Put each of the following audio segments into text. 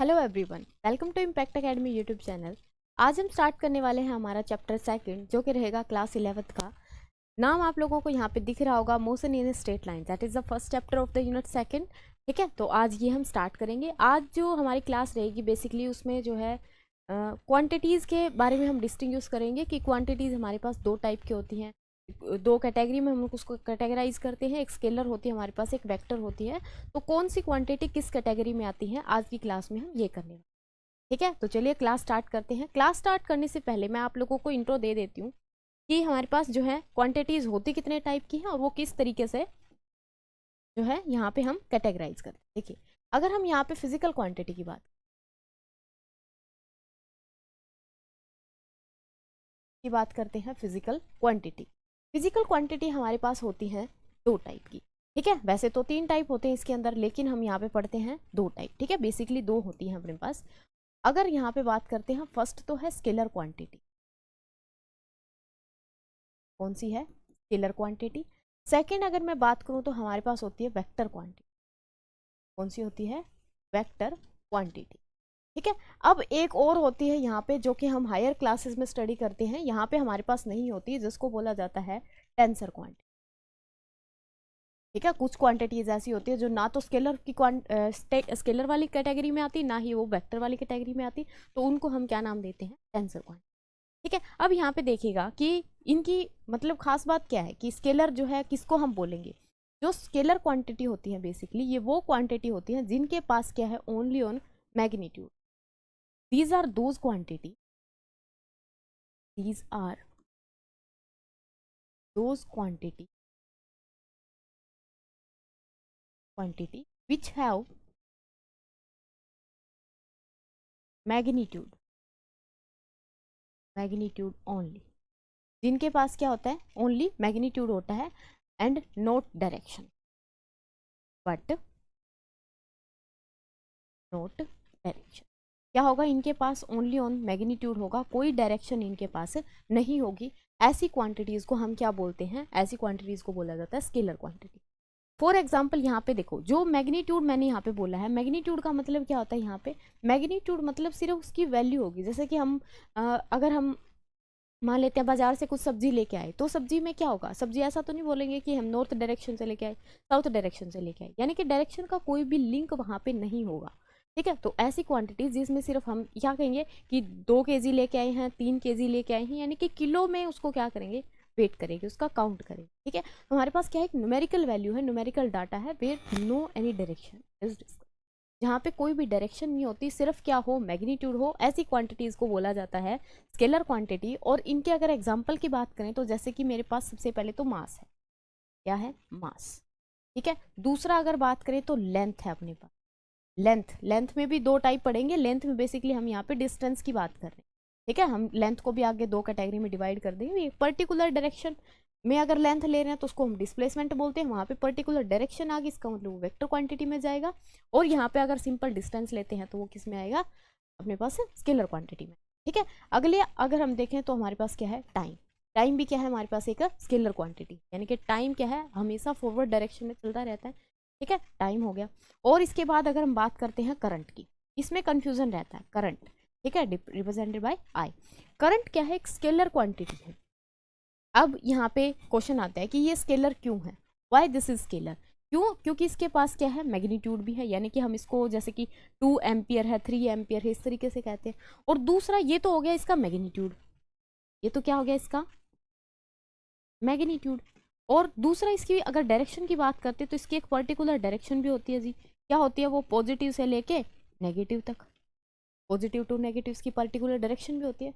Hello everyone, welcome to Impact Academy YouTube channel. आज हम start करने वाले हैं हमारा चैप्टर सेकंड, जो कि रहेगा क्लास 11th का। नाम आप लोगों को यहाँ पे दिख रहा होगा, motion in straight line, that is the first chapter of the unit second. ठीक है, तो आज ये हम स्टार्ट करेंगे। आज जो हमारी क्लास रहेगी बेसिकली उसमें जो है क्वांटिटीज़ के बारे में हम डिस्टिंग्विश करेंगे कि क्वांटिटीज़ हमारे पास दो टाइप की होती हैं। दो कैटेगरी में हम उसको कैटेगराइज करते हैं, एक स्केलर होती है हमारे पास, एक वेक्टर होती है। तो कौन सी क्वांटिटी किस कैटेगरी में आती है, आज की क्लास में हम ये करने वाले। ठीक है, तो चलिए क्लास स्टार्ट करते हैं। क्लास स्टार्ट करने से पहले मैं आप लोगों को इंट्रो दे देती हूँ कि हमारे पास जो है क्वांटिटीज होती कितने टाइप की हैं और वो किस तरीके से जो है यहाँ पे हम कैटेगराइज करते हैं। देखिए, अगर हम यहाँ पे फिजिकल क्वांटिटी की बात करते हैं, फिजिकल क्वांटिटी हमारे पास होती है दो टाइप की। ठीक है, वैसे तो तीन टाइप होते हैं इसके अंदर, लेकिन हम यहाँ पे पढ़ते हैं दो टाइप। ठीक है, बेसिकली दो होती हैं अपने पास। अगर यहाँ पे बात करते हैं, फर्स्ट तो है स्केलर क्वांटिटी। कौन सी है? Scalar quantity. सेकंड अगर मैं बात करूँ तो हमारे पास होती है वेक्टर क्वांटिटी। कौन सी होती है? Vector quantity. ठीक है, अब एक और होती है यहाँ पे, जो कि हम हायर क्लासेस में स्टडी करते हैं, यहाँ पे हमारे पास नहीं होती, जिसको बोला जाता है टेंसर क्वांटिटी। ठीक है, कुछ क्वांटिटीज ऐसी होती है जो ना तो स्केलर वाली कैटेगरी में आती, ना ही वो वेक्टर वाली कैटेगरी में आती, तो उनको हम क्या नाम देते हैं? Tensor quantity. ठीक है, अब यहाँ पे देखिएगा कि इनकी मतलब खास बात क्या है कि स्केलर जो है किसको हम बोलेंगे। जो स्केलर क्वांटिटी होती है बेसिकली ये वो क्वांटिटी होती है जिनके पास क्या है? Only on magnitude. These are those quantity, these are those quantity which have magnitude only. जिनके पास क्या होता है? ओनली मैग्नीट्यूड होता है and not direction, but not direction. क्या होगा? इनके पास ओनली ऑन मैग्नीट्यूड होगा, कोई डायरेक्शन इनके पास नहीं होगी। ऐसी क्वांटिटीज को हम क्या बोलते हैं? ऐसी क्वांटिटीज को बोला जाता है स्केलर क्वांटिटी। फॉर एग्जाम्पल यहाँ पे देखो, जो मैग्नीट्यूड मैंने यहाँ पे बोला है, मैग्नीट्यूड का मतलब क्या होता है? यहाँ पे मैग्नीट्यूड मतलब सिर्फ उसकी वैल्यू होगी। जैसे कि हम अगर हम मान लेते हैं बाजार से कुछ सब्जी लेके आए, तो सब्जी में क्या होगा? सब्जी ऐसा तो नहीं बोलेंगे कि हम नॉर्थ डायरेक्शन से लेके आए, साउथ डायरेक्शन से लेके आए, यानी कि डायरेक्शन का कोई भी लिंक वहाँ पे नहीं होगा। ठीक है, तो ऐसी क्वांटिटीज जिसमें सिर्फ हम क्या कहेंगे कि 2 kg लेके आए हैं, 3 kg लेके आए हैं, यानी कि किलो में उसको क्या करेंगे? वेट करेंगे, उसका काउंट करेंगे। ठीक है, तो हमारे पास क्या है? एक न्यूमेरिकल वैल्यू है, न्यूमेरिकल डाटा है, where no any direction is discuss. जहाँ पे कोई भी डायरेक्शन नहीं होती, सिर्फ क्या हो? मैग्नीट्यूड हो, ऐसी क्वांटिटीज को बोला जाता है स्केलर क्वांटिटी। और इनके अगर एग्जांपल की बात करें तो जैसे कि मेरे पास सबसे पहले तो मास है। क्या है? मास। ठीक है, दूसरा अगर बात करें तो लेंथ है अपने पास। लेंथ में भी दो टाइप पढ़ेंगे। लेंथ में बेसिकली हम यहाँ पे डिस्टेंस की बात कर रहे हैं। ठीक है, हम लेंथ को भी आगे दो कैटेगरी में डिवाइड कर देंगे। एक पर्टिकुलर डायरेक्शन में अगर लेंथ ले रहे हैं तो उसको हम डिस्प्लेसमेंट बोलते हैं, वहाँ पे पर्टिकुलर डायरेक्शन आ गई, इसका मतलब वो वेक्टर क्वांटिटी में जाएगा। और यहाँ पे अगर सिंपल डिस्टेंस लेते हैं तो वो किस में आएगा? अपने पास स्केलर क्वांटिटी में। ठीक है, अगले अगर हम देखें तो हमारे पास क्या है? टाइम भी क्या है हमारे पास? एक स्केलर क्वांटिटी, यानी कि टाइम क्या है? हमेशा फॉरवर्ड डायरेक्शन में चलता रहता है। ठीक है, टाइम हो गया। और इसके बाद अगर हम बात करते हैं करंट की, इसमें कंफ्यूजन रहता है। करंट, ठीक है, रिप्रेजेंटेड बाय आई। करंट क्या है? एक स्केलर क्वांटिटी है। अब यहाँ पे क्वेश्चन आता है कि ये स्केलर क्यों है? Why this is scalar? क्यों? क्योंकि इसके पास क्या है? मैग्नीट्यूड भी है, यानी कि हम इसको जैसे कि 2 एम्पियर है, 3 एम्पियर है, इस तरीके से कहते हैं। और दूसरा ये तो हो गया इसका मैग्नीट्यूड, ये तो क्या हो गया इसका? मैग्नीट्यूड। और दूसरा इसकी अगर डायरेक्शन की बात करते हैं तो इसकी एक पर्टिकुलर डायरेक्शन भी होती है जी। क्या होती है वो? पॉजिटिव से लेके नेगेटिव तक, पॉजिटिव टू नेगेटिव की पर्टिकुलर डायरेक्शन भी होती है।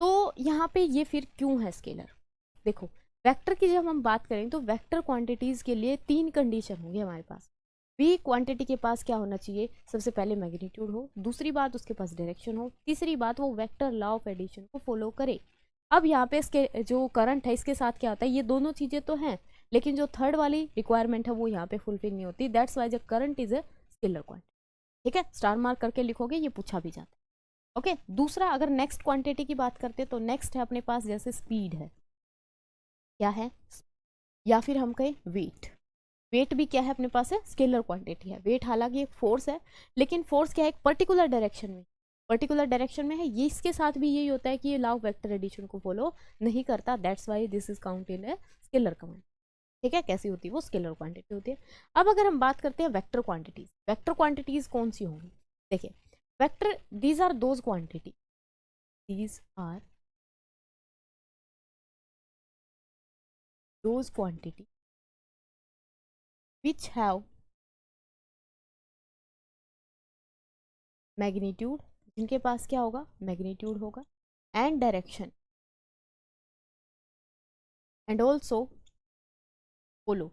तो यहाँ पे ये फिर क्यों है स्केलर? देखो, वेक्टर की जब हम बात करें तो वेक्टर क्वांटिटीज के लिए तीन कंडीशन होंगे हमारे पास। भी क्वांटिटी के पास क्या होना चाहिए? सबसे पहले मैग्नीट्यूड हो, दूसरी बात उसके पास डायरेक्शन हो, तीसरी बात वो वेक्टर लॉ ऑफ एडिशन को फॉलो करे। अब यहाँ पे इसके जो करंट है इसके साथ क्या होता है? ये दोनों चीजें तो हैं, लेकिन जो थर्ड वाली रिक्वायरमेंट है वो यहाँ पे फुलफिल नहीं होती। That's why the current is a scalar quantity. ठीक है, स्टार मार्क करके लिखोगे, ये पूछा भी जाता है। ओके, दूसरा अगर नेक्स्ट क्वांटिटी की बात करते हैं तो नेक्स्ट है अपने पास जैसे स्पीड है। क्या है? या फिर हम कहें वेट। वेट भी क्या है अपने पास है, स्केलर क्वांटिटी है। वेट हालांकि एक फोर्स है, लेकिन फोर्स क्या है, एक पर्टिकुलर डायरेक्शन में है। ये इसके साथ भी यही होता है कि ये लॉ ऑफ वेक्टर एडिशन को फॉलो नहीं करता, that's why this is counted A scalar quantity. ठीक है, कैसी होती है वो, स्केलर क्वांटिटी होती है। अब अगर हम बात करते हैं वेक्टर क्वांटिटीज कौन सी होंगी, देखिए vector, these are those quantity, these are those quantity which have magnitude, जिनके पास क्या होगा, मैग्नीट्यूड होगा, and direction, and also follow,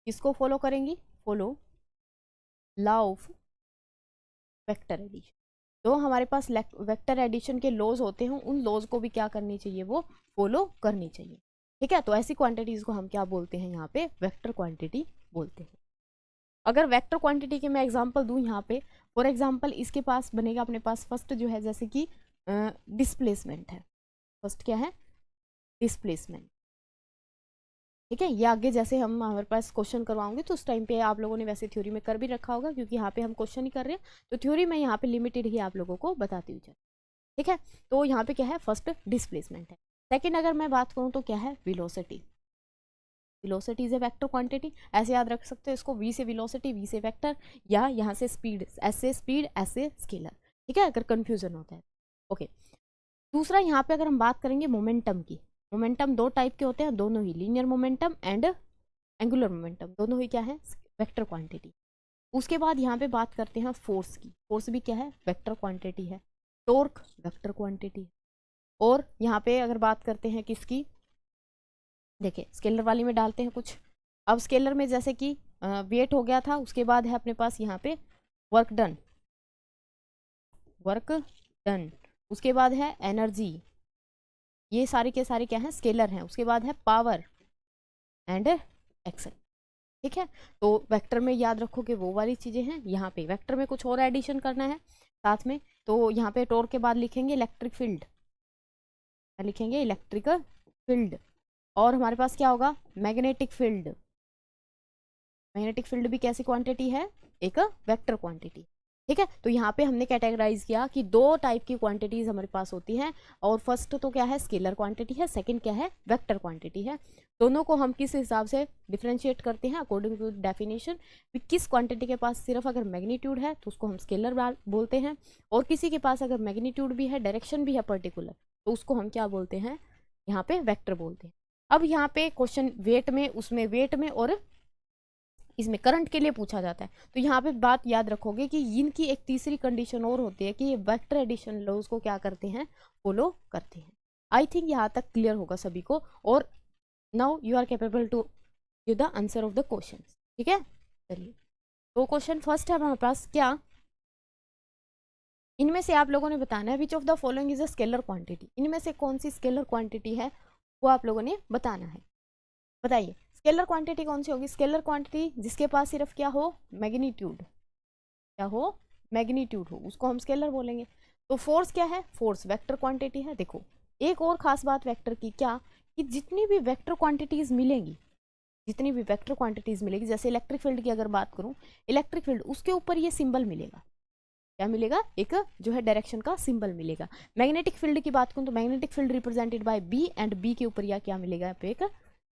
किसको फॉलो करेंगी, follow law of vector addition. तो हमारे पास वेक्टर एडिशन के लॉज होते हैं, उन लॉज को भी क्या करनी चाहिए, वो फॉलो करनी चाहिए। ठीक है, तो ऐसी क्वांटिटीज को हम क्या बोलते हैं, यहाँ पे वेक्टर क्वांटिटी बोलते हैं। अगर वेक्टर क्वांटिटी के मैं एग्जांपल दूं यहाँ पे, फॉर एग्जांपल इसके पास बनेगा अपने पास फर्स्ट जो है, जैसे कि डिस्प्लेसमेंट है, फर्स्ट क्या है, डिस्प्लेसमेंट। ठीक है, ये आगे जैसे हम हमारे पास क्वेश्चन करवाऊंगे तो उस टाइम पे आप लोगों ने वैसे थ्योरी में कर भी रखा होगा, क्योंकि यहाँ पे हम क्वेश्चन ही कर रहे हैं, तो थ्योरी में यहाँ पे लिमिटेड ही आप लोगों को बताती हुई जाए। ठीक है, तो यहाँ पे क्या है, फर्स्ट डिस्प्लेसमेंट है। सेकेंड अगर मैं बात करूँ तो क्या है, velocity. Velocity is a vector quantity, ऐसे याद रख सकते हो इसको, वी से वेलोसिटी, वी से वेक्टर, या यहाँ से स्पीड, एस से स्पीड, एस से स्केलर। ठीक है, अगर कंफ्यूजन होता है। ओके, दूसरा यहाँ पे अगर हम बात करेंगे मोमेंटम की, मोमेंटम दो टाइप के होते हैं, दोनों ही linear momentum and angular momentum, दोनों ही क्या है, वेक्टर क्वांटिटी। उसके बाद यहाँ पे बात करते हैं फोर्स की, फोर्स भी क्या है, वेक्टर क्वांटिटी है। Torque vector quantity. और यहाँ पे अगर बात करते हैं किसकी, देखिए स्केलर वाली में डालते हैं कुछ। अब स्केलर में जैसे कि वेट हो गया था, उसके बाद है अपने पास यहाँ पे वर्क डन, उसके बाद है एनर्जी, ये सारे के सारे क्या है, स्केलर हैं। उसके बाद है पावर एंड एक्शन। ठीक है, तो वेक्टर में याद रखो कि वो वाली चीजें हैं। यहाँ पे वेक्टर में कुछ और एडिशन करना है साथ में, तो यहाँ पे टॉर्क के बाद लिखेंगे इलेक्ट्रिक फील्ड, लिखेंगे इलेक्ट्रिक फील्ड। और हमारे पास क्या होगा, मैग्नेटिक फील्ड। मैग्नेटिक फील्ड भी कैसी क्वांटिटी है, एक वेक्टर क्वांटिटी। ठीक है, तो यहाँ पे हमने कैटेगराइज किया कि दो टाइप की क्वांटिटीज हमारे पास होती हैं, और फर्स्ट तो क्या है, स्केलर क्वांटिटी है, सेकंड क्या है, वेक्टर क्वांटिटी है। दोनों को हम किस हिसाब से डिफरेंशिएट करते हैं, अकॉर्डिंग टू डेफिनेशन। किस क्वांटिटी के पास सिर्फ अगर मैग्नीट्यूड है तो उसको हम स्केलर बोलते हैं, और किसी के पास अगर मैग्नीट्यूड भी है, डायरेक्शन भी है पर्टिकुलर, तो उसको हम क्या बोलते हैं, यहाँ पे वेक्टर बोलते हैं। अब यहाँ पे क्वेश्चन वेट में, उसमें वेट में और इसमें करंट के लिए पूछा जाता है, तो यहाँ पे बात याद रखोगे कि इनकी एक तीसरी कंडीशन और होती है कि ये वेक्टर एडिशन लॉज को क्या करते हैं, फॉलो करते हैं। आई थिंक यहाँ तक क्लियर होगा सभी को, और now you are capable to give the answer of the question. ठीक है, चलिए तो क्वेश्चन फर्स्ट है हमारे पास, क्या इनमें से आप लोगों ने बताना है which of the following is a scalar quantity, इनमें से कौन सी स्केलर क्वांटिटी है वो आप लोगों ने बताना है। बताइए स्केलर क्वांटिटी कौन सी होगी, स्केलर क्वांटिटी जिसके पास सिर्फ क्या हो, मैग्नीट्यूड, क्या हो, मैग्नीट्यूड हो, उसको हम स्केलर बोलेंगे। तो फोर्स क्या है, फोर्स वेक्टर क्वांटिटी है। देखो एक और खास बात वेक्टर की, क्या कि जितनी भी वेक्टर क्वांटिटीज मिलेंगी, जितनी भी वेक्टर क्वांटिटीज मिलेगी, जैसे इलेक्ट्रिक फील्ड की अगर बात करूं, इलेक्ट्रिक फील्ड उसके ऊपर ये सिंबल मिलेगा, क्या मिलेगा, एक जो है डायरेक्शन का सिंबल मिलेगा। मैग्नेटिक फील्ड की बात करूं तो magnetic field represented by B, and B के ऊपर या क्या मिलेगा, यहाँ पे एक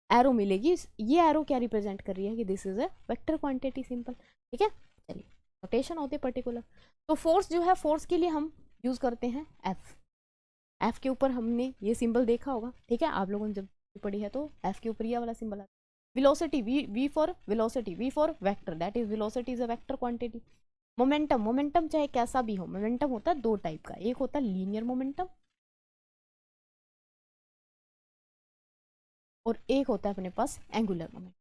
एरो मिलेगी। ये एरो क्या रिप्रेजेंट कर रही है कि this is a vector quantity, simple. ठीक है, चलिए नोटेशन होती है पर्टिकुलर। तो फोर्स जो है, फोर्स के लिए हम यूज करते हैं एफ, एफ के ऊपर हमने ये सिंबल देखा होगा। ठीक है, आप लोगों ने जब पढ़ी है तो एफ के ऊपर ये वाला सिंबल आता है। Velocity, V for velocity, V for vector, that is velocity is a vector quantity. Momentum, momentum चाहे कैसा भी हो, मोमेंटम होता है दो टाइप का, एक होता है लीनियर मोमेंटम और एक होता है अपने पास एंगुलर मोमेंटम।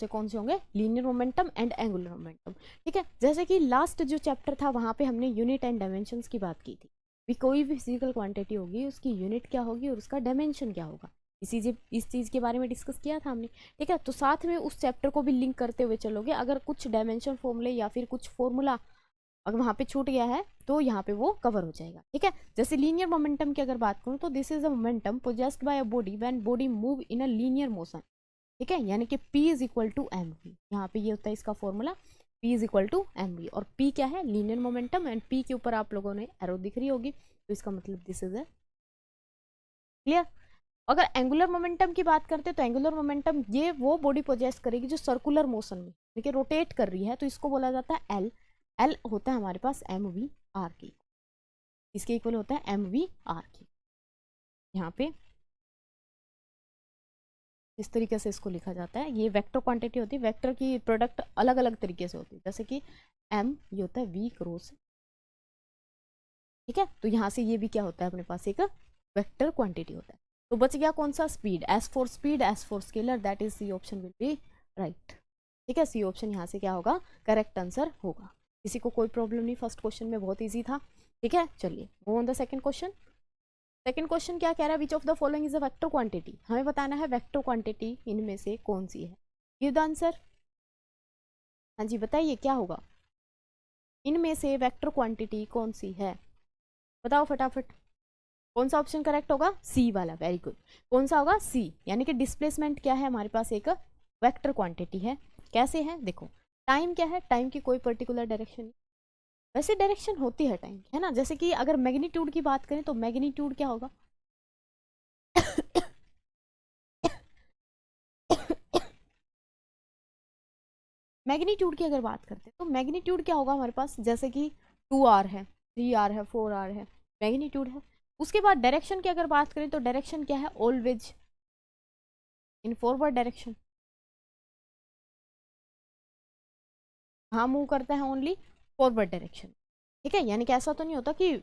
कौन से होंगे, linear momentum and angular momentum. ठीक है, जैसे कि लास्ट जो चैप्टर था वहां पे हमने यूनिट एंड डायमेंशंस की बात की थी, भी कोई भी फिजिकल क्वांटिटी होगी उसकी यूनिट क्या होगी और उसका डायमेंशन क्या होगा, इस चीज के बारे में डिस्कस किया था हमने। ठीक है, तो साथ में उस चैप्टर को भी लिंक करते हुए चलोगे, अगर कुछ डायमेंशन फॉर्मूले या फिर कुछ फॉर्मूला अगर वहां पे छूट गया है तो यहाँ पे वो कवर हो जाएगा, ठीक है। जैसे लीनियर मोमेंटम की अगर बात करूँ तो this is a momentum possessed by a body when body move in a linear motion, ठीक है, यानी कि P is equal to M V. यहाँ पे ये होता है इसका formula, P is equal to M V, और P क्या है, लीनियर मोमेंटम, एंड P के ऊपर आप लोगों ने एरो दिख रही होगी, तो इसका मतलब दिस इज है क्लियर। अगर एंगुलर मोमेंटम की बात करते हैं तो एंगुलर मोमेंटम ये वो बॉडी पोजेस करेगी जो सर्कुलर मोशन में देखिए रोटेट कर रही है, तो इसको बोला जाता है एल। एल होता है हमारे पास एम वी आर की, इसके इक्वल होता है एम वी आर की। यहाँ पे इस तरीके से इसको लिखा जाता है, ये वेक्टर क्वांटिटी होती है, वेक्टर की प्रोडक्ट अलग अलग तरीके से होती है, जैसे कि एम ये होता है वी क्रॉस, ठीक है, तो यहाँ से ये भी क्या होता है अपने पास एक वेक्टर क्वांटिटी होता है। तो बच गया कौन सा, speed, S for scalar, that is C option will be right, ठीक है, सी ऑप्शन यहाँ से क्या होगा, करेक्ट आंसर होगा। किसी को कोई प्रॉब्लम नहीं, फर्स्ट क्वेश्चन में बहुत ईजी था, ठीक है। चलिए move on the second question. Second question क्या कह रहा है, which of the following is a vector quantity, हमें बताना है वेक्टर क्वांटिटी इनमें से कौन सी है। गिव द आंसर, हाँ जी बताइए क्या होगा, इनमें से वेक्टर क्वांटिटी कौन सी है, बताओ फटाफट। कौन सा ऑप्शन करेक्ट होगा, सी वाला, वेरी गुड। कौन सा होगा, सी, यानी कि डिस्प्लेसमेंट क्या है हमारे पास एक वेक्टर क्वांटिटी है। कैसे है देखो, टाइम क्या है, टाइम की कोई पर्टिकुलर डायरेक्शन, वैसे डायरेक्शन होती है टाइम है ना, जैसे कि अगर मैग्नीट्यूड की बात करें तो मैग्नीट्यूड क्या होगा मैग्नीट्यूड की अगर बात करते हैं तो मैग्नीट्यूड क्या होगा हमारे पास, जैसे कि 2r है, 3r है, 4r है, मैग्नीट्यूड है। उसके बाद डायरेक्शन की अगर बात करें तो डायरेक्शन क्या है, ऑलवेज इन फॉरवर्ड डायरेक्शन, हाँ मूव करता है ओनली फॉरवर्ड डायरेक्शन, ठीक है, यानी कि ऐसा तो नहीं होता कि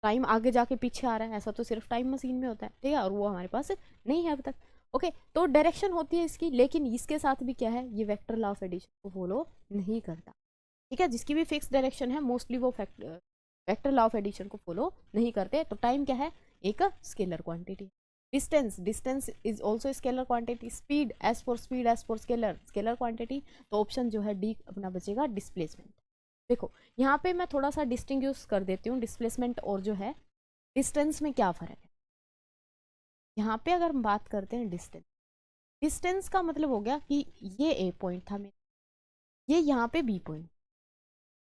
टाइम आगे जाके पीछे आ रहा है, ऐसा तो सिर्फ टाइम मशीन में होता है, ठीक है, और वो हमारे पास नहीं है अब तक। ओके, तो डायरेक्शन होती है इसकी, लेकिन इसके साथ भी क्या है, ये वेक्टर लॉ ऑफ एडिशन को फॉलो नहीं करता, ठीक है, जिसकी भी फिक्स डायरेक्शन है मोस्टली वो वेक्टर लॉ ऑफ एडिशन को फॉलो नहीं करते। तो टाइम क्या है, एक scalar quantity. Distance, distance is also scalar quantity. Speed, S for speed, S for scalar, scalar quantity. तो ऑप्शन जो है डी अपना बचेगा, डिस्प्लेसमेंट। देखो यहाँ पे मैं थोड़ा सा डिस्टिंग्विश कर देती हूँ डिस्प्लेसमेंट और जो है डिस्टेंस में क्या फर्क है। यहाँ पे अगर हम बात करते हैं डिस्टेंस, डिस्टेंस का मतलब हो गया कि ये ए पॉइंट था मेरा, ये यहाँ पे बी पॉइंट,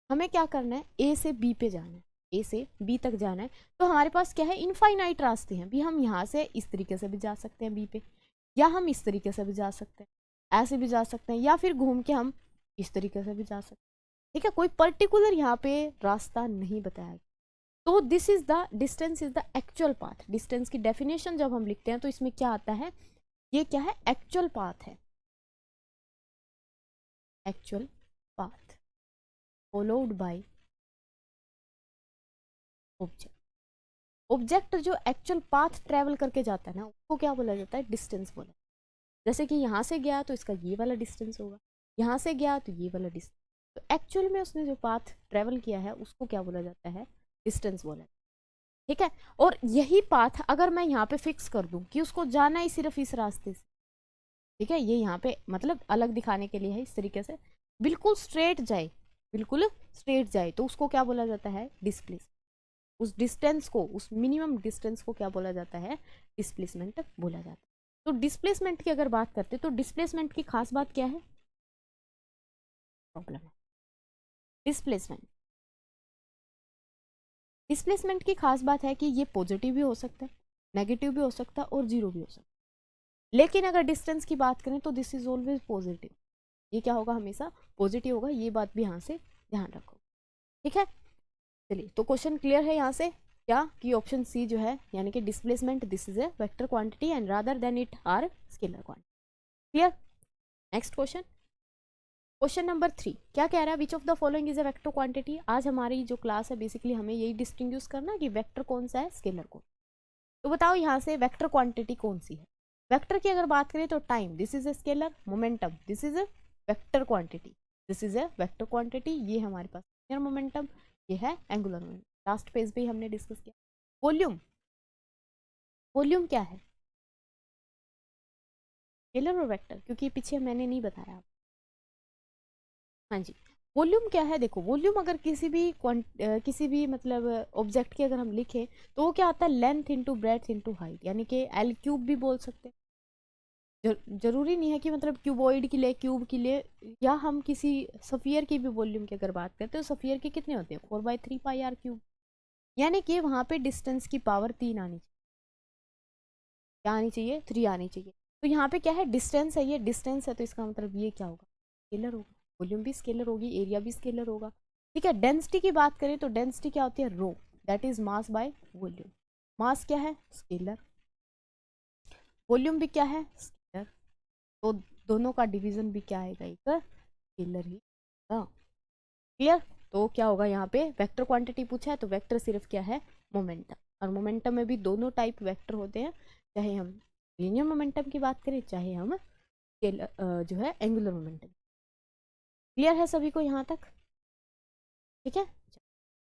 हमें क्या करना है, ए से बी पे जाना है, ए से बी तक जाना है। तो हमारे पास क्या है, इनफाइनाइट रास्ते हैं भी, हम यहाँ से इस तरीके से भी जा सकते हैं बी पे, या हम इस तरीके से भी जा सकते हैं, ऐसे भी जा सकते हैं, या फिर घूम के हम इस तरीके से भी जा सकते हैं, ठीक है, कोई पर्टिकुलर यहाँ पे रास्ता नहीं बताया गया। तो this is the distance is the actual path. Distance की डेफिनेशन जब हम लिखते हैं तो इसमें क्या आता है, ये क्या है, एक्चुअल पाथ है, actual path followed by object. Object जो एक्चुअल पाथ ट्रेवल करके जाता है ना, उसको क्या बोला जाता है, डिस्टेंस बोला। जैसे कि यहाँ से गया तो इसका ये वाला डिस्टेंस होगा, यहाँ से गया तो ये वाला डिस्टेंस, तो एक्चुअल में उसने जो पाथ ट्रेवल किया है उसको क्या बोला जाता है, डिस्टेंस बोला, ठीक है। और यही पाथ अगर मैं यहाँ पे फिक्स कर दूं कि उसको जाना ही सिर्फ इस रास्ते से, ठीक है, ये यहाँ पे मतलब अलग दिखाने के लिए है, इस तरीके से बिल्कुल स्ट्रेट जाए, बिल्कुल स्ट्रेट जाए, तो उसको क्या बोला जाता है, डिस्प्लेस। उस डिस्टेंस को, उस मिनिमम डिस्टेंस को क्या बोला जाता है, डिस्प्लेसमेंट बोला जाता है। तो डिस्प्लेसमेंट की अगर बात करते हैं तो डिस्प्लेसमेंट की खास बात क्या है, प्रॉब्लम है डिस्प्लेसमेंट। डिस्प्लेसमेंट की खास बात है कि ये पॉजिटिव भी हो सकता है, नेगेटिव भी हो सकता है, और जीरो भी हो सकता है। लेकिन अगर डिस्टेंस की बात करें तो दिस इज ऑलवेज पॉजिटिव, ये क्या होगा, हमेशा पॉजिटिव होगा, ये बात भी यहाँ से ध्यान रखो, ठीक है। चलिए तो क्वेश्चन क्लियर है यहाँ से क्या, कि ऑप्शन सी जो है, यानी कि displacement this is a vector quantity and rather than it are scalar quantity. Clear. Next question, question number 3 क्या कह रहा है, which of the following is a vector quantity. आज हमारी जो क्लास है बेसिकली हमें यही डिस्टिंग्विश करना कि वेक्टर कौन सा है, स्केलर कौन। तो बताओ यहाँ से वेक्टर क्वांटिटी कौन सी है। वेक्टर की अगर बात करें तो time this is a scalar, momentum this is a vector quantity, this is a vector quantity, ये हमारे पास लिनियर मोमेंटम, ये है एंगुलर मोमेंटम, लास्ट पेज पे ही हमने डिस्कस किया। वॉल्यूम, वॉल्यूम क्या है, स्केलर और वेक्टर, क्योंकि पीछे मैंने नहीं बताया। हाँ जी, वॉल्यूम क्या है, देखो वॉल्यूम अगर किसी भी मतलब ऑब्जेक्ट की अगर हम लिखें तो वो क्या आता है, length into breadth into height, यानी कि एल क्यूब भी बोल सकते हैं। जरूरी नहीं है कि मतलब क्यूबॉइड के लिए, क्यूब के लिए, या हम किसी सफियर की भी वॉल्यूम की अगर बात करते हैं तो सफियर के कितने होते हैं, 4/3 पाई r क्यूब, यानी कि वहां पे डिस्टेंस की पावर 3 आनी चाहिए। क्या आनी चाहिए, 3 आनी चाहिए। तो यहाँ पे क्या है, डिस्टेंस है, ये डिस्टेंस है, तो इसका मतलब ये क्या होगा, स्केलर होगा। वॉल्यूम भी स्केलर होगी, एरिया भी स्केलर होगा। ठीक है, डेंसिटी की बात करें तो डेंसिटी क्या होती है, rho, that is mass by volume. Mass क्या है, स्केलर, वॉल्यूम भी क्या है, स्केलर, तो दोनों का डिवीजन भी क्या आएगा, एक स्केलर ही। हाँ, क्लियर। तो क्या होगा यहाँ पे, वेक्टर क्वांटिटी पूछा है तो वेक्टर सिर्फ क्या है, मोमेंटम, और मोमेंटम में भी दोनों टाइप वेक्टर होते हैं, चाहे हम लीनियर मोमेंटम की बात करें, चाहे हम जो है एंगुलर मोमेंटम। क्लियर है सभी को यहाँ तक, ठीक है।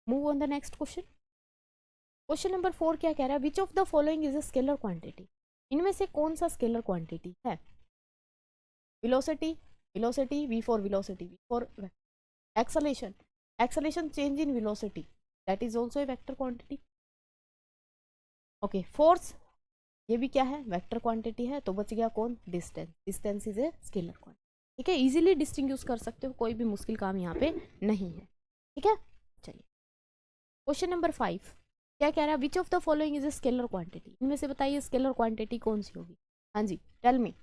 Move on the next question. Question number 4 क्या कह रहा है, which of the following is a scalar quantity, इनमें से कौन सा स्केलर क्वांटिटी है। Velocity, velocity, V for velocity, V for acceleration, acceleration change in velocity, that is also a vector quantity. Okay, force, ये भी क्या है, वेक्टर क्वांटिटी है, तो बच गया कौन, distance, distance is a scalar quantity. ठीक है, इजीली डिस्टिंग्विश कर सकते हो, कोई भी मुश्किल काम यहाँ पे नहीं है। ठीक है, चलिए क्वेश्चन नंबर 5 क्या कह रहा है, which of the following is a scalar quantity, इनमें से बताइए स्केलर क्वांटिटी कौन सी होगी। हाँ जी, tell me,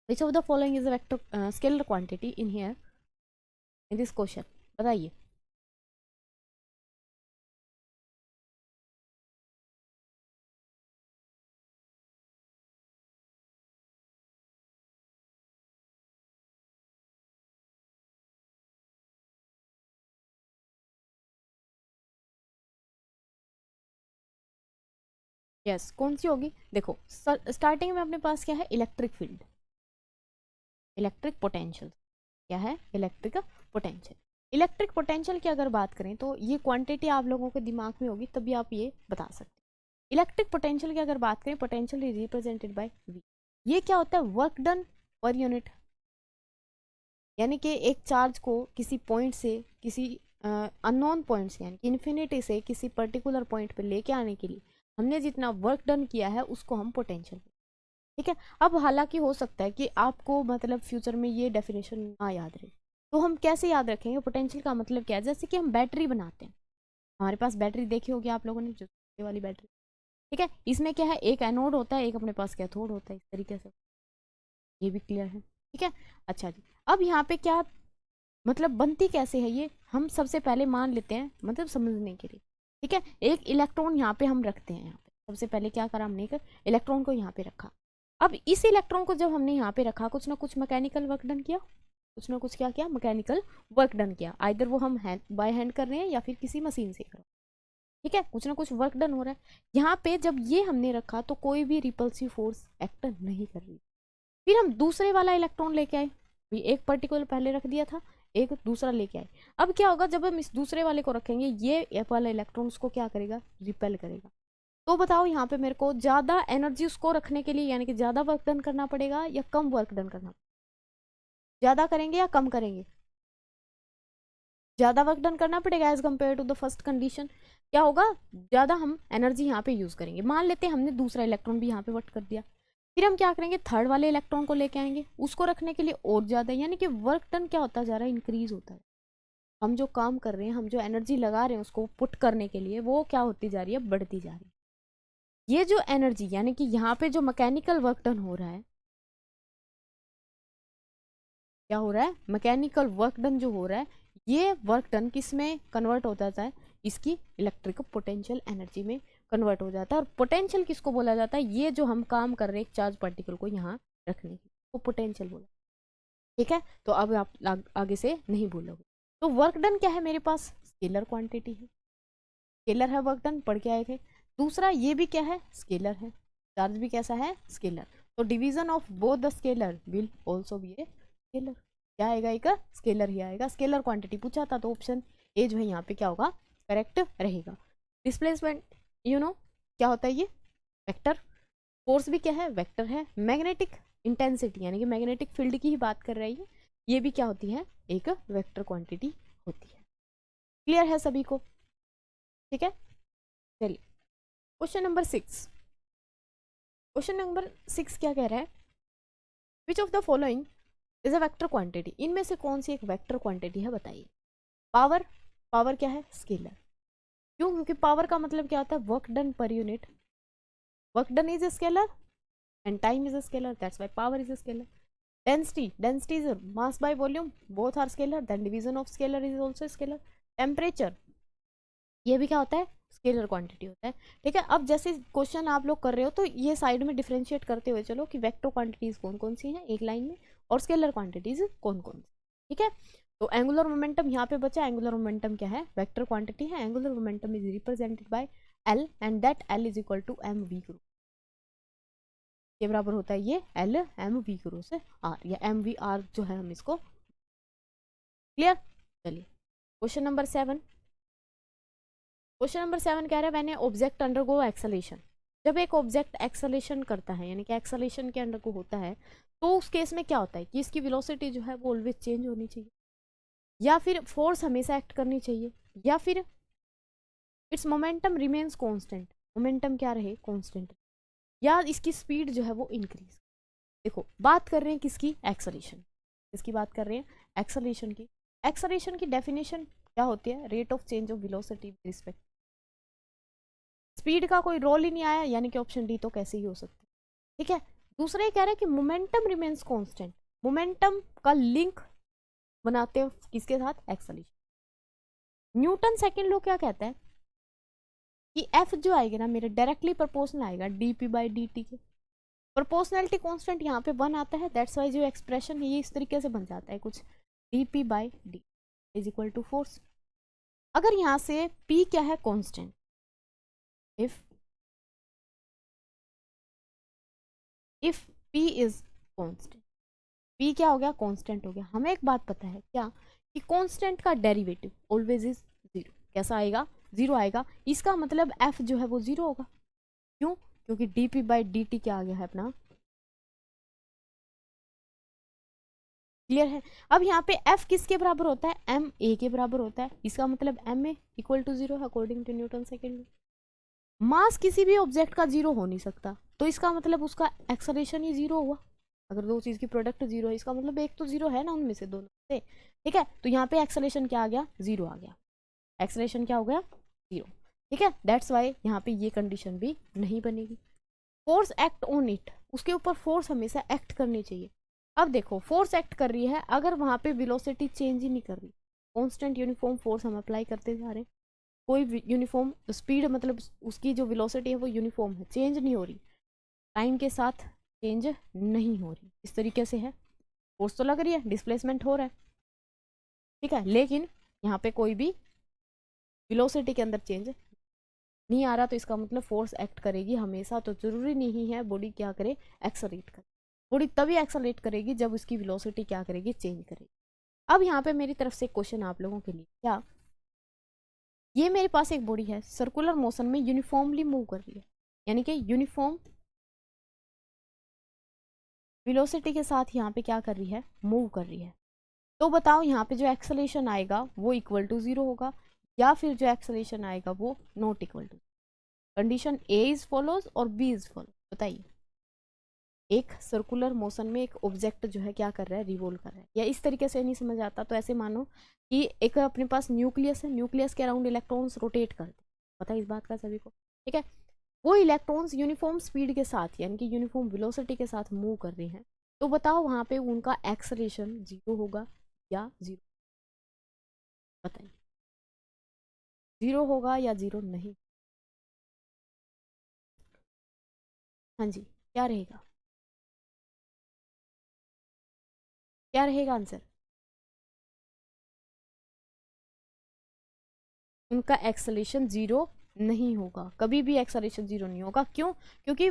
which of the following is a vector scalar quantity in here, in this question, बताइए। यस, कौन सी होगी, देखो स्टार्टिंग में अपने पास क्या है, इलेक्ट्रिक फील्ड, इलेक्ट्रिक पोटेंशियल, क्या है, इलेक्ट्रिक पोटेंशियल। इलेक्ट्रिक पोटेंशियल की अगर बात करें तो ये क्वांटिटी आप लोगों के दिमाग में होगी, तभी आप ये बता सकते हैं। इलेक्ट्रिक पोटेंशियल की अगर बात करें, potential is represented by V. ये क्या होता है, वर्क डन पर यूनिट, यानी कि एक चार्ज को किसी पॉइंट से किसी अननोन पॉइंट से, यानी कि इन्फिनिटी से किसी पर्टिकुलर पॉइंट पे लेके आने के लिए हमने जितना वर्क डन किया है उसको हम पोटेंशियल। ठीक है, अब हालांकि हो सकता है कि आपको मतलब फ्यूचर में ये डेफिनेशन ना याद रहे, तो हम कैसे याद रखेंगे, पोटेंशियल का मतलब क्या है, जैसे कि हम बैटरी बनाते हैं, हमारे पास बैटरी देखी होगी आप लोगों ने, जो ये वाली बैटरी। ठीक है, इसमें क्या है, एक एनोड होता है, एक अपने पास कैथोड होता है, इस तरीके से, ये भी क्लियर है। ठीक है, अच्छा जी, अब यहाँ पे क्या मतलब बनती कैसे है ये, हम सबसे पहले मान लेते हैं मतलब समझने के लिए। ठीक है, एक इलेक्ट्रॉन यहाँ पे हम रखते हैं, यहाँ पे सबसे पहले क्या करा हमने, एक इलेक्ट्रॉन को यहाँ पे रखा। अब इस इलेक्ट्रॉन को जब हमने यहाँ पे रखा, कुछ ना कुछ मैकेनिकल वर्क डन किया, कुछ ना कुछ क्या किया, मैकेनिकल वर्क डन किया, आइदर वो हम हैंड बाय हैंड कर रहे हैं या फिर किसी मशीन से कर रहे हैं। ठीक है, कुछ ना कुछ वर्क डन हो रहा है। यहाँ पे जब ये हमने रखा तो कोई भी रिपल्सिव फोर्स एक्ट नहीं कर रही। फिर हम दूसरे वाला इलेक्ट्रॉन लेके आए, एक पर्टिकुलर पहले रख दिया था, एक दूसरा लेके आए। अब क्या होगा, जब हम इस दूसरे वाले को रखेंगे, ये वाला इलेक्ट्रॉन उसको क्या करेगा, रिपेल करेगा। तो बताओ यहाँ पे मेरे को ज्यादा एनर्जी उसको रखने के लिए, यानी कि ज्यादा वर्क डन करना पड़ेगा या कम वर्क डन करना, ज्यादा करेंगे या कम करेंगे, ज्यादा वर्क डन करना पड़ेगा as compare to the first condition. क्या होगा, ज्यादा हम एनर्जी यहाँ पे यूज करेंगे। मान लेते हैं हमने दूसरा इलेक्ट्रॉन भी यहाँ पे वर्क कर दिया, फिर हम क्या करेंगे, थर्ड वाले इलेक्ट्रॉन को लेके आएंगे, उसको रखने के लिए और ज्यादा, यानी कि वर्क डन क्या होता जा रहा है, इंक्रीज होता है। हम जो काम कर रहे हैं, हम जो एनर्जी लगा रहे हैं उसको पुट करने के लिए, वो क्या होती जा रही है, बढ़ती जा रही है। ये जो एनर्जी, यानी कि यहाँ पे जो मैकेनिकल वर्क डन हो रहा है, क्या हो रहा है, मैकेनिकल वर्क डन जो हो रहा है, ये वर्क डन किस में कन्वर्ट हो जाता है, इसकी इलेक्ट्रिक पोटेंशियल एनर्जी में कन्वर्ट हो जाता है। और पोटेंशियल किसको बोला जाता है, ये जो हम काम कर रहे हैं एक चार्ज पार्टिकल को यहाँ रखने की, वो पोटेंशियल बोला। ठीक है, तो अब आप आगे से नहीं भूलोगे। तो वर्क डन क्या है मेरे पास, स्केलर क्वांटिटी है, स्केलर है वर्क डन, पढ़ के आए थे। दूसरा ये भी क्या है, स्केलर है, चार्ज भी कैसा है, स्केलर। तो division of both the scalar will also be a scalar, क्या आएगा, एक स्केलर ही आएगा। स्केलर क्वांटिटी पूछा था तो ऑप्शन ए जो है यहाँ पे क्या होगा, करेक्ट रहेगा। डिस्प्लेसमेंट क्या होता है, ये वेक्टर। फोर्स भी क्या है, वेक्टर है। मैग्नेटिक इंटेंसिटी, यानी कि मैग्नेटिक फील्ड की ही बात कर रही है, ये भी क्या होती है, एक वेक्टर क्वांटिटी होती है। क्लियर है सभी को, ठीक है। चलिए क्वेश्चन नंबर 6, क्वेश्चन नंबर 6 क्या कह रहा है, which of the following is a vector quantity, इनमें से कौन सी एक वेक्टर क्वांटिटी है बताइए। पावर, पावर क्या है, स्केलर। क्यों, क्योंकि पावर का मतलब क्या होता है, work done per unit, work done is a scalar and time is a scalar, that's why power is a scalar. Density, density is mass by volume, both are scalar, then division of scalar is also scalar. Temperature, ये भी क्या होता है, scalar quantity होता है, ठीक है। अब जैसे क्वेश्चन आप लोग कर रहे हो तो ये साइड में डिफरेंशिएट करते हुए चलो कि वेक्टर क्वांटिटीज कौन कौन सी हैं एक लाइन में, और स्केलर क्वांटिटीज कौन कौन सी, ठीक है। तो एंगुलर मोमेंटम यहाँ पे बचा, एंगुलर मोमेंटम क्या है, वेक्टर क्वांटिटी है। Angular momentum is represented by L and that L is equal to M V group, ये बराबर होता है ये एल एम वी ग्रो से आर, या एम वी आर जो है हम इसको, क्लियर। चलिए क्वेश्चन नंबर 7, क्वेश्चन नंबर 7 कह रहा है when A object undergo acceleration, जब एक ऑब्जेक्ट एक्सेलेरेशन करता है यानी कि एक्सेलेरेशन के अंडर को होता है, तो उस केस में क्या होता है कि इसकी वेलोसिटी जो है वो ऑलवेज चेंज होनी चाहिए, या फिर फोर्स हमेशा एक्ट करनी चाहिए, या फिर it's momentum remains constant, momentum क्या रहे, कांस्टेंट, या इसकी स्पीड जो है वो इंक्रीज। देखो बात कर रहे हैं किसकी, एक्सेलेरेशन, किसकी बात कर रहे हैं, एक्सेलेरेशन की। एक्सेलेरेशन की डेफिनेशन क्या होती है, rate of change of velocity with respect, speed का कोई रोल ही नहीं आया, यानी कि ऑप्शन डी तो कैसे ही हो सकता है, ठीक है। दूसरा ये कह रहा है कि मोमेंटम रिमेन्स कांस्टेंट, मोमेंटम का लिंक बनाते हैं किसके साथ, एक्सेलेरेशन। न्यूटन सेकंड लॉ क्या कहता है कि एफ जो आएगा ना मेरे डायरेक्टली प्रोपोर्शनल आएगा D P by D T के, प्रोपोर्शनैलिटी कांस्टेंट यहाँ पे 1 आता है, दैट्स वाई जो एक्सप्रेशन है ये इस तरीके से बन जाता है कुछ, D P by D is equal to force. अगर यहाँ से p क्या है, constant, if p is constant, p क्या हो गया, कांस्टेंट हो गया। हमें एक बात पता है क्या, कि कांस्टेंट का डेरिवेटिव ऑलवेज इज जीरो, कैसा आएगा, जीरो आएगा। इसका मतलब f जो है वो जीरो होगा, क्यों, क्योंकि D P by D T क्या आ गया है अपना, क्लियर है। अब यहाँ पे f किसके बराबर होता है, m a के बराबर होता है, इसका मतलब m a equal to zero है according to Newton second. Mass किसी भी ऑब्जेक्ट का जीरो हो नहीं सकता, तो इसका मतलब उसका एक्सेलरेशन ही जीरो हुआ। अगर दो चीज की प्रोडक्ट जीरो है, इसका मतलब एक तो जीरो है ना उनमें से, दोनों से, ठीक है। तो यहाँ पे एक्सेलरेशन क्या आ गया, जीरो आ गया, एक्सेलरेशन क्या हो गया, जीरो, ठीक है। दैट्स वाई यहाँ पे ये कंडीशन भी नहीं बनेगी। फोर्स एक्ट ऑन इट, उसके ऊपर फोर्स हमेशा एक्ट करनी चाहिए। अब देखो फोर्स एक्ट कर रही है, अगर वहां पे वेलोसिटी चेंज ही नहीं कर रही, कांस्टेंट यूनिफॉर्म फोर्स हम अप्लाई करते जा रहे हैं, कोई यूनिफॉर्म स्पीड मतलब उसकी जो वेलोसिटी है वो यूनिफॉर्म है, चेंज नहीं हो रही, टाइम के साथ चेंज नहीं हो रही, इस तरीके से है, फोर्स तो लग रही है, डिस्प्लेसमेंट हो रहा है, ठीक है, लेकिन यहाँ पे कोई भी वेलोसिटी के अंदर चेंज नहीं आ रहा, तो इसका मतलब फोर्स एक्ट करेगी हमेशा। तो जरूरी नहीं है बॉडी क्या करे, एक्सेलरेट करे, बॉडी तभी एक्सेलरेट करेगी जब उसकी वेलोसिटी क्या करेगी, चेंज करेगी। अब यहाँ पे मेरी तरफ से क्वेश्चन आप लोगों के लिए, क्या ये मेरे पास एक बॉडी है सर्कुलर मोशन में यूनिफॉर्मली मूव कर रही है, यानी कि यूनिफॉर्म वेलोसिटी के साथ यहाँ पे क्या कर रही है, मूव कर रही है। तो बताओ यहाँ पे जो एक्सेलरेशन आएगा वो इक्वल टू जीरो होगा, या फिर जो एक्सेलरेशन आएगा वो not equal to. Condition A is follows और बी इज फॉलो, बताइए। एक सर्कुलर मोशन में एक ऑब्जेक्ट जो है क्या कर रहा है, रिवॉल्व कर रहा है, या इस तरीके से नहीं समझ आता तो ऐसे मानो कि एक अपने पास न्यूक्लियस है, न्यूक्लियस के अराउंड इलेक्ट्रॉन्स रोटेट करते हैं, पता है इस बात का सभी को, ठीक है। वो इलेक्ट्रॉन्स यूनिफॉर्म स्पीड के साथ यानी कि यूनिफॉर्म वेलोसिटी के साथ मूव कर रहे हैं, तो बताओ वहां पे उनका एक्सेलरेशन जीरो होगा या जीरो, बताइए, जीरो होगा या जीरो नहीं, हाँ जी, क्या रहेगा, क्या रहेगा आंसर, उनका एक्सेलरेशन जीरो नहीं होगा, कभी भी एक्सेलरेशन जीरो नहीं होगा। क्यों, क्योंकि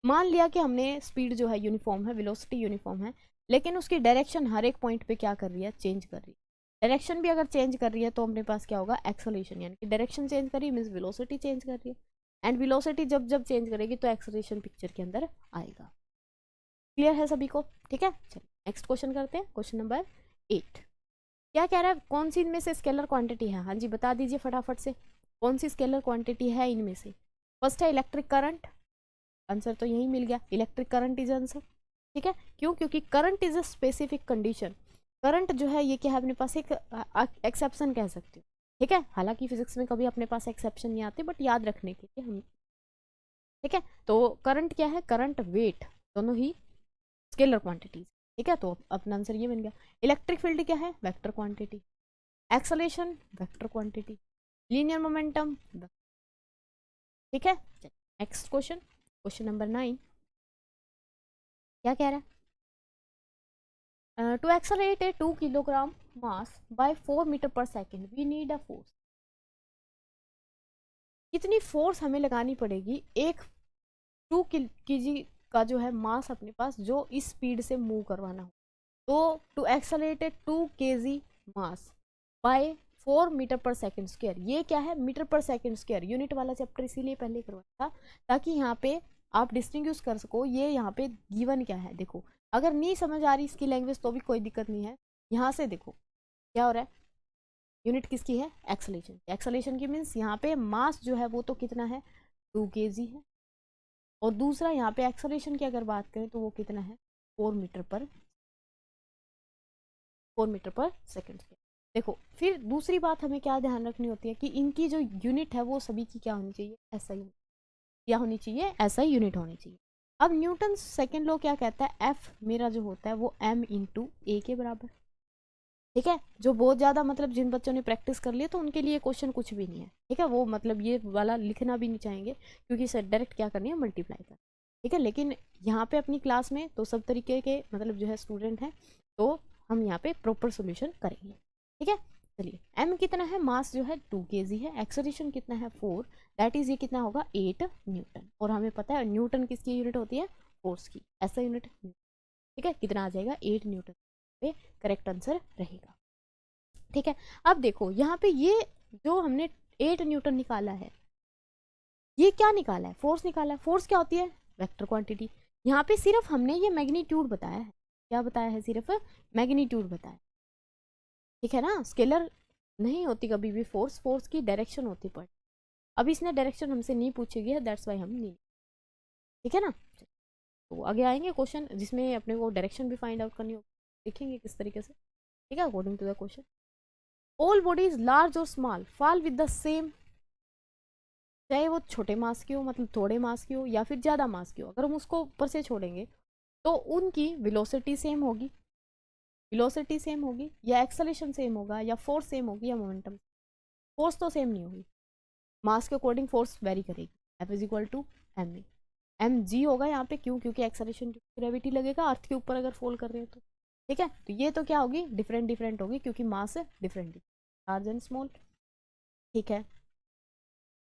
मान लिया कि हमने स्पीड जो है यूनिफॉर्म है, वेलोसिटी यूनिफॉर्म है, लेकिन उसकी डायरेक्शन हर एक पॉइंट पे क्या कर रही है, चेंज कर रही है। डायरेक्शन भी अगर चेंज कर रही है तो अपने पास क्या होगा, एक्सेलरेशन, यानी कि डायरेक्शन चेंज कर रही है मीन्स वेलोसिटी चेंज कर रही है, एंड वेलोसिटी जब जब चेंज करेगी तो एक्सेलरेशन पिक्चर के अंदर आएगा। क्लियर है सभी को, ठीक है। चलिए नेक्स्ट क्वेश्चन करते हैं, क्वेश्चन नंबर 8। क्या कह रहा है, कौन सी इनमें से स्केलर क्वांटिटी है? हाँ जी बता दीजिए फटाफट से, कौन सी स्केलर क्वांटिटी है इनमें से? फर्स्ट है इलेक्ट्रिक करंट, आंसर तो यही मिल गया, इलेक्ट्रिक करंट इज आंसर। ठीक है, क्यों? क्योंकि current is a specific condition. Current जो है ये क्या है, अपने पास एक एक्सेप्शन कह सकते हो। ठीक है, हालांकि फिजिक्स में कभी अपने पास एक्सेप्शन नहीं आते, बट याद रखने के लिए हम। ठीक है, तो करंट क्या है, करंट वेट दोनों ही स्केलर क्वांटिटीज। ठीक है, तो अपना आंसर ये बन गया। इलेक्ट्रिक फील्ड क्या है, vector quantity. Acceleration vector quantity. Linear momentum. ठीक है, नेक्स्ट क्वेश्चन, क्वेश्चन नंबर 9। क्या कह रहा है, to accelerate a 2 kilogram mass by 4 metre per second we need a force. कितनी फोर्स हमें लगानी पड़ेगी एक 2 केजी का जो है मास अपने पास, जो इस स्पीड से मूव करवाना हो। तो to accelerate a 2 KG mass by 4 metre per second square. ये क्या है, meter per second square. Unit वाला चैप्टर इसीलिए पहले करवाया था, ताकि यहाँ पे आप डिस्टिंग्विश कर सको। ये यहाँ पे गिवन क्या है देखो, अगर नहीं समझ आ रही इसकी लैंग्वेज तो भी कोई दिक्कत नहीं है। यहाँ से देखो क्या हो रहा है, यूनिट किसकी है, एक्सेलेरेशन। एक्सेलेरेशन की मीन्स यहाँ पे मास जो है वो तो कितना है, 2 केजी है। और दूसरा यहाँ पे एक्सेलेरेशन की अगर बात करें तो वो कितना है, 4 मीटर पर सेकेंड स्क्वायर। देखो फिर दूसरी बात हमें क्या ध्यान रखनी होती है कि इनकी जो यूनिट है वो सभी की क्या होनी चाहिए, ऐसा ही क्या होनी चाहिए, ऐसा ही यूनिट होनी चाहिए। अब न्यूटन सेकेंड लॉ क्या कहता है, एफ मेरा जो होता है वो एम इंटू ए के बराबर। ठीक है, जो बहुत ज़्यादा मतलब जिन बच्चों ने प्रैक्टिस कर लिया तो उनके लिए क्वेश्चन कुछ भी नहीं है। ठीक है, वो मतलब ये वाला लिखना भी नहीं चाहेंगे, क्योंकि सर डायरेक्ट क्या करनी है, मल्टीप्लाई कर। ठीक है, लेकिन यहाँ पे अपनी क्लास में तो सब तरीके के मतलब जो है स्टूडेंट हैं, तो हम यहाँ पे प्रॉपर सोल्यूशन करेंगे। ठीक है, चलिए एम कितना है, मास जो है 2 केजी है, एक्सेलरेशन कितना है 4, दैट इज ये कितना होगा 8 न्यूटन। और हमें पता है न्यूटन किसकी यूनिट होती है, फोर्स की, ऐसा यूनिट। ठीक है, कितना आ जाएगा 8 न्यूटन पे करेक्ट आंसर रहेगा। ठीक है, अब देखो यहाँ पे ये जो हमने 8 न्यूटन निकाला है, ये क्या निकाला है, फोर्स निकाला है। फोर्स क्या होती है, वेक्टर क्वांटिटी। यहाँ पे सिर्फ हमने ये मैग्नीट्यूड बताया है, क्या बताया है, सिर्फ मैग्नीट्यूड बताया। ठीक है ना, स्केलर नहीं होती कभी भी फोर्स, फोर्स की डायरेक्शन होती पर। अब इसने डायरेक्शन हमसे नहीं पूछी गई है, दैट्स वाई हम नहीं। ठीक है ना, तो आगे आएंगे क्वेश्चन जिसमें अपने को डायरेक्शन भी फाइंड आउट करनी होगी, देखेंगे किस तरीके से। ठीक है, according to the question, all bodies large और small fall with the same, चाहे वो छोटे मास की हो मतलब थोड़े मास की हो या फिर ज़्यादा मास की हो, अगर हम उसको ऊपर से छोड़ेंगे तो उनकी वेलोसिटी सेम होगी, वेलोसिटी सेम होगी, या एक्सेलरेशन सेम होगा, या फोर्स सेम होगी, या मोमेंटम। फोर्स तो सेम नहीं होगी, मास के अकॉर्डिंग फोर्स वेरी करेगी। F is equal to M A, M G होगा यहाँ पे, क्यों? क्योंकि एक्सेलरेशन ग्रेविटी लगेगा अर्थ के ऊपर अगर फॉल कर रहे हैं तो। ठीक है, तो ये तो क्या होगी, डिफरेंट डिफरेंट होगी, क्योंकि मास डिफरेंट, लार्ज एंड स्मॉल। ठीक है,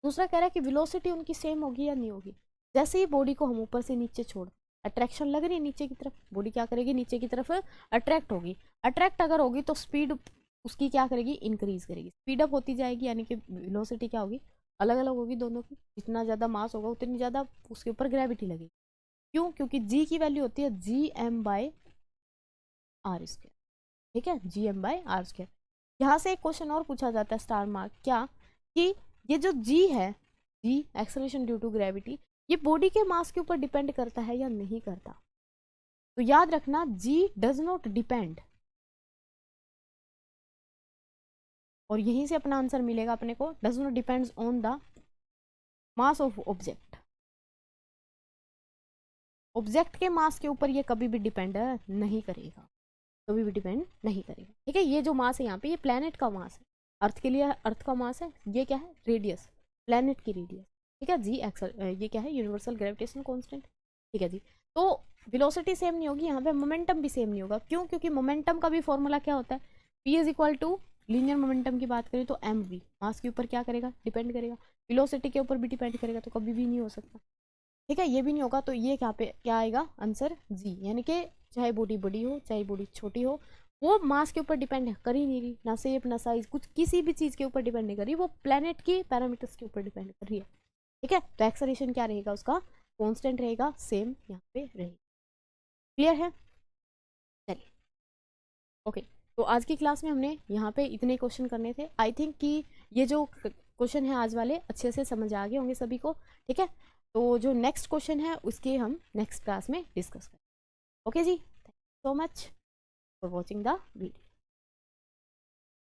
दूसरा कह रहा है कि वेलोसिटी उनकी सेम होगी या नहीं होगी। जैसे ही बॉडी को हम ऊपर से नीचे छोड़, अट्रैक्शन लग रही है नीचे की तरफ, बॉडी क्या करेगी, नीचे की तरफ अट्रैक्ट होगी। अट्रैक्ट अगर होगी तो स्पीड उसकी क्या करेगी, इंक्रीज करेगी, स्पीड अप होती जाएगी, यानी कि वेलोसिटी क्या होगी, अलग अलग होगी दोनों की। जितना ज़्यादा मास होगा उतनी ज़्यादा उसके ऊपर ग्रेविटी लगेगी। क्यों? क्योंकि जी की वैल्यू होती है G M by R square. ठीक है, G M by R square. यहाँ से एक क्वेश्चन और पूछा जाता है स्टार मार्क, क्या कि ये जो जी है, जी एक्सेलरेशन ड्यू टू ग्रेविटी, ये बॉडी के मास के ऊपर डिपेंड करता है या नहीं करता। तो याद रखना जी डज नॉट डिपेंड, और यहीं से अपना आंसर मिलेगा अपने को, does not depends on the mass of object. Object के मास के ऊपर ये कभी भी डिपेंड नहीं करेगा, कभी भी डिपेंड नहीं करेगा। ठीक है, ये जो मास है यहाँ पे, ये प्लेनेट का मास है, अर्थ के लिए अर्थ का मास है, ये क्या है, रेडियस, प्लेनेट की रेडियस। ठीक है जी, एक्सल ये क्या है, यूनिवर्सल ग्रेविटेशन कांस्टेंट। ठीक है जी, तो वेलोसिटी सेम नहीं होगी, यहाँ पे मोमेंटम भी सेम नहीं होगा। क्यों? क्योंकि मोमेंटम का भी फॉर्मूला क्या होता है, P is equal to, linear momentum की बात करें तो एम वी, मास के ऊपर क्या करेगा, डिपेंड करेगा, वेलोसिटी के ऊपर भी डिपेंड करेगा, तो कभी भी नहीं हो सकता। ठीक है, ये भी नहीं होगा, तो ये क्या पे क्या आएगा आंसर जी, यानी कि चाहे बॉडी बड़ी हो चाहे बॉडी छोटी हो, वो मास के ऊपर डिपेंड कर ही नहीं रही, ना शेप ना साइज, कुछ किसी भी चीज़ के ऊपर डिपेंड नहीं कर रही, वो प्लेनेट की पैरामीटर्स के ऊपर डिपेंड कर रही है। ठीक है, तो एक्सेलरेशन क्या रहेगा उसका, कांस्टेंट रहेगा, सेम यहाँ पे रहेगा। क्लियर है, चलिए ओके। तो आज की क्लास में हमने यहाँ पे इतने क्वेश्चन करने थे। आई थिंक कि ये जो क्वेश्चन है आज वाले अच्छे से समझ आ गए होंगे सभी को, ठीक है। तो जो नेक्स्ट क्वेश्चन है उसके हम नेक्स्ट क्लास में डिस्कस करें। ओके जी, thank you so much for watching the video.